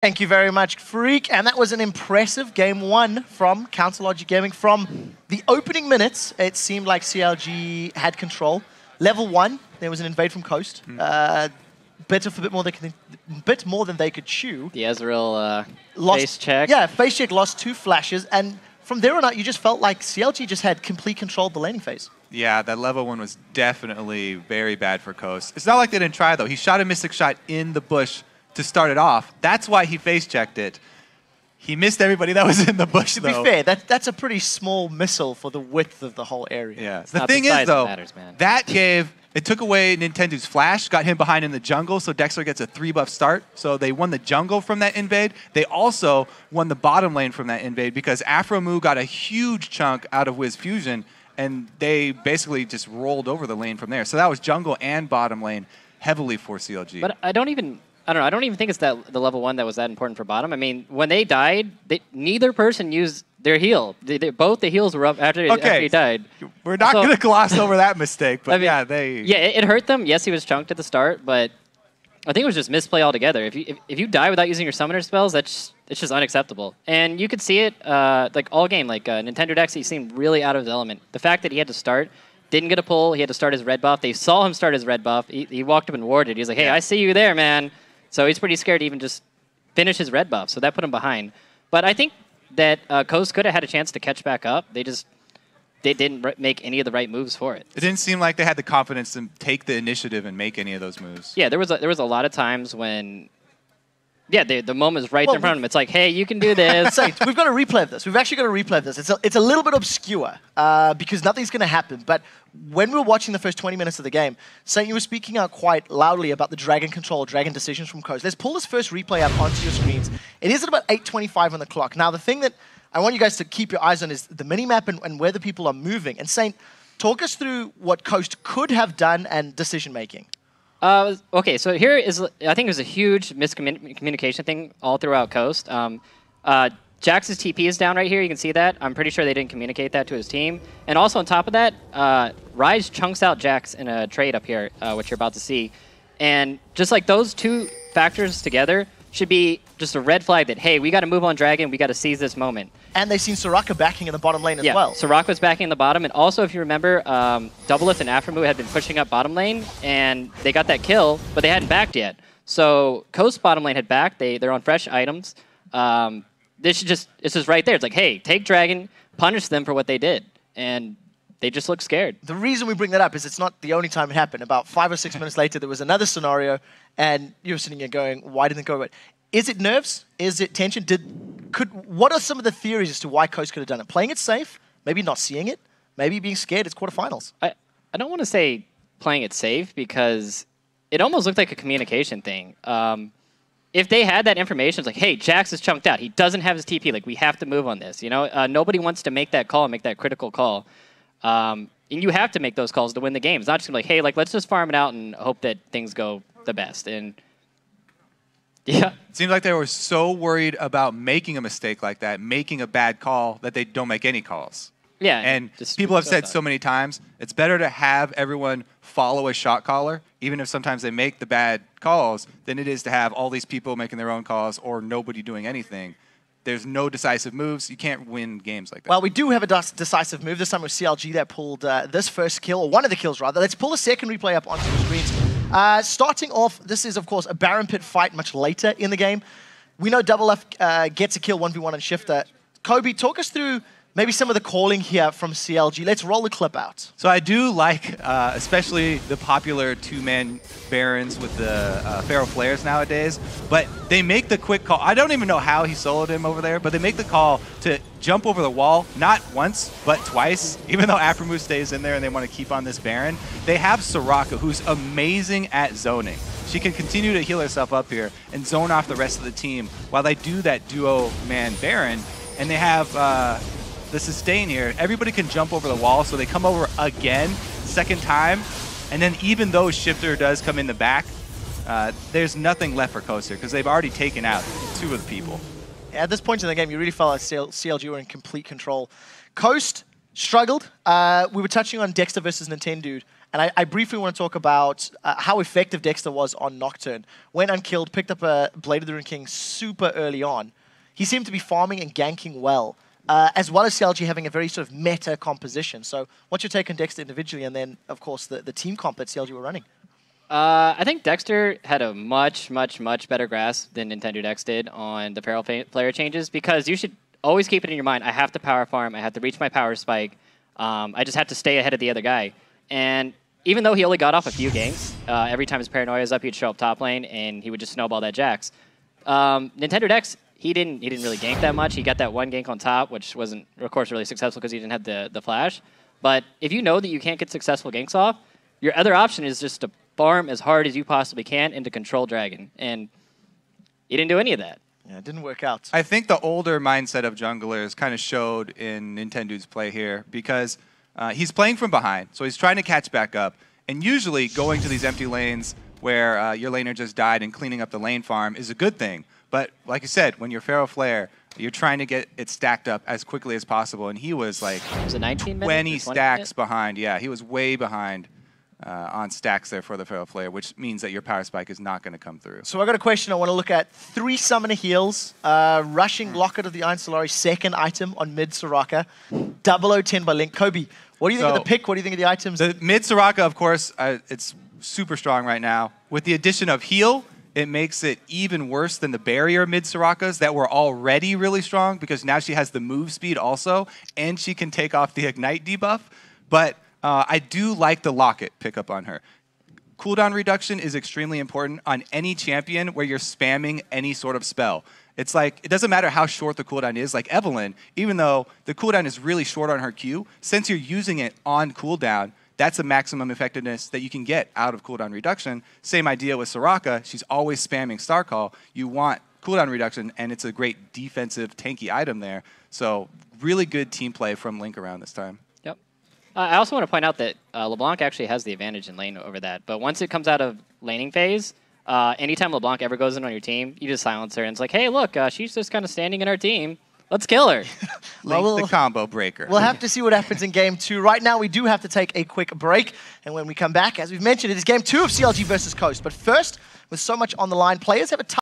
Thank you very much, Freak. And that was an impressive game one from CounterLogic Gaming. From the opening minutes, it seemed like CLG had control. Level 1, there was an invade from Coast. Bit more than they could chew. The Ezreal lost, face check. Yeah, face check, lost 2 flashes. And from there on out, you just felt like CLG just had complete control of the laning phase. Yeah, that level 1 was definitely very bad for Coast. It's not like they didn't try, though. He shot a Mystic Shot in the bush to start it off. That's why he face-checked it. He missed everybody that was in the bush, though. To be fair, that's a pretty small missile for the width of the whole area. Yeah. The thing is, though, that gave... It took away Nintendo's flash, got him behind in the jungle, so Dexter gets a 3-buff start. So they won the jungle from that invade. They also won the bottom lane from that invade because Afromu got a huge chunk out of Wiz Fusion, and they basically just rolled over the lane from there. So that was jungle and bottom lane heavily for CLG. But I don't even think it's the level 1 that was that important for bottom. I mean, when they died, neither person used their heal. Both the heals were up after he died. We're not going to gloss over that mistake, but I mean, yeah, it hurt them. Yes, he was chunked at the start, but I think it was just misplay altogether. If you die without using your summoner spells, it's just unacceptable. And you could see it like all game. Like Nintendo Dex, he seemed really out of his element. The fact that he had to start, didn't get a pull, he had to start his red buff. They saw him start his red buff. He walked up and warded. He was like, hey, I see you there, man. So he's pretty scared to even just finish his red buff. So that put him behind. But I think that Coast could have had a chance to catch back up. They didn't make any of the right moves for it. It didn't seem like they had the confidence to take the initiative and make any of those moves. Yeah, there was a lot of times when, yeah, the moment is right in front of them. It's like, hey, you can do this. Saint, we've got to replay this. We've actually got to replay this. It's a little bit obscure because nothing's going to happen. But when we were watching the first 20 minutes of the game, Saint, you were speaking out quite loudly about the dragon control, dragon decisions from Coast. Let's pull this first replay up onto your screens. It is at about 8:25 on the clock. Now, the thing that I want you guys to keep your eyes on is the minimap and where the people are moving. And Saint, talk us through what Coast could have done and decision-making. Okay, so here is, I think it was a huge miscommunication thing all throughout Coast. Jax's TP is down right here. You can see that. I'm pretty sure they didn't communicate that to his team. And also on top of that, Ryze chunks out Jax in a trade up here, which you're about to see. And just like those two factors together should be just a red flag that, hey, we got to move on Dragon. We got to seize this moment. And they've seen Soraka backing in the bottom lane as well. Soraka's backing in the bottom. And also, if you remember, Doublelift and Afromu had been pushing up bottom lane, and they got that kill, but they hadn't backed yet. So Coast bottom lane had backed. They're on fresh items. It's just right there. It's like, hey, take Dragon, punish them for what they did. And they just look scared. The reason we bring that up is it's not the only time it happened. About 5 or 6 minutes later, there was another scenario, and you were sitting here going, why didn't it go right? Is it nerves? Is it tension? What are some of the theories as to why Coast could have done it? Playing it safe, maybe not seeing it, maybe being scared it's quarterfinals. I don't want to say playing it safe because it almost looked like a communication thing. If they had that information, it's like, hey, Jax is chunked out. He doesn't have his TP. Like, we have to move on this. You know, nobody wants to make that call and make that critical call. And you have to make those calls to win the game. It's not just like, hey, like, let's just farm it out and hope that things go the best. And yeah. It seems like they were so worried about making a mistake like that, making a bad call, that they don't make any calls. Yeah. And people have said so many times, it's better to have everyone follow a shot caller, even if sometimes they make the bad calls, than it is to have all these people making their own calls or nobody doing anything. There's no decisive moves. You can't win games like that. Well, we do have a decisive move. This time with CLG that pulled this first kill, or one of the kills rather. Let's pull a second replay up onto the screens. Starting off, this is of course a Baron Pit fight much later in the game. We know Doublelift gets a kill 1v1 on Shifter. Kobe, talk us through maybe some of the calling here from CLG. Let's roll the clip out. So I do like, especially the popular two-man Barons with the Pharaoh Flares nowadays, but they make the quick call. I don't even know how he soloed him over there, but they make the call to jump over the wall, not once, but twice, even though Afromu stays in there and they want to keep on this Baron. They have Soraka, who's amazing at zoning. She can continue to heal herself up here and zone off the rest of the team while they do that duo-man Baron, and they have the sustain here. Everybody can jump over the wall, so they come over again, second time, and then even though Shifter does come in the back, there's nothing left for Coast here because they've already taken out 2 of the people. At this point in the game, you really felt like CLG were in complete control. Coast struggled. We were touching on Dexter versus Nintendo, And I briefly want to talk about how effective Dexter was on Nocturne. Went unkilled, picked up a Blade of the Rune King super early on. He seemed to be farming and ganking well, as well as CLG having a very sort of meta composition. So what's your take on Dexter individually, and then, of course, the team comp that CLG were running? I think Dexter had a much better grasp than Nintendo Dex did on the Feral player changes, because you should always keep it in your mind, I have to power farm, I have to reach my power spike, I just have to stay ahead of the other guy. And even though he only got off a few ganks, every time his paranoia was up, he'd show up top lane, and he would just snowball that Jax. Nintendo Dex, he didn't really gank that much. He got that one gank on top, which wasn't, of course, really successful because he didn't have the flash. But if you know that you can't get successful ganks off, your other option is just to farm as hard as you possibly can and to control Dragon. And he didn't do any of that. Yeah, it didn't work out. I think the older mindset of junglers kind of showed in Nintendo's play here, because he's playing from behind, so he's trying to catch back up. And usually going to these empty lanes where your laner just died and cleaning up the lane farm is a good thing. But like I said, when you're Feral Flare, you're trying to get it stacked up as quickly as possible. And he was like 20 stacks behind. Yeah, he was way behind on stacks there for the Feral Flare, which means that your power spike is not going to come through. So I got a question. I want to look at 3 summoner heals, rushing Locket of the Iron Solari's second item on mid Soraka, 0010 by Link. Kobe, what do you think of the pick? What do you think of the items? The mid Soraka, of course, it's super strong right now. With the addition of heal, it makes it even worse than the barrier mid Sorakas that were already really strong, because now she has the move speed also, and she can take off the ignite debuff. But I do like the Locket pickup on her. Cooldown reduction is extremely important on any champion where you're spamming any sort of spell. It's like, it doesn't matter how short the cooldown is. Like Evelynn, even though the cooldown is really short on her Q, since you're using it on cooldown, that's the maximum effectiveness that you can get out of cooldown reduction. Same idea with Soraka. She's always spamming Star Call. You want cooldown reduction, and it's a great defensive tanky item there. So really good team play from Link around this time. Yep. I also want to point out that LeBlanc actually has the advantage in lane over that. But once it comes out of laning phase, anytime LeBlanc ever goes in on your team, you just silence her, and it's like, hey, look, she's just kind of standing in our team. Let's kill her. Link the combo breaker. We'll have to see what happens in Game 2. Right now, we do have to take a quick break. And when we come back, as we've mentioned, it is Game 2 of CLG versus Coast. But first, with so much on the line, players have a tough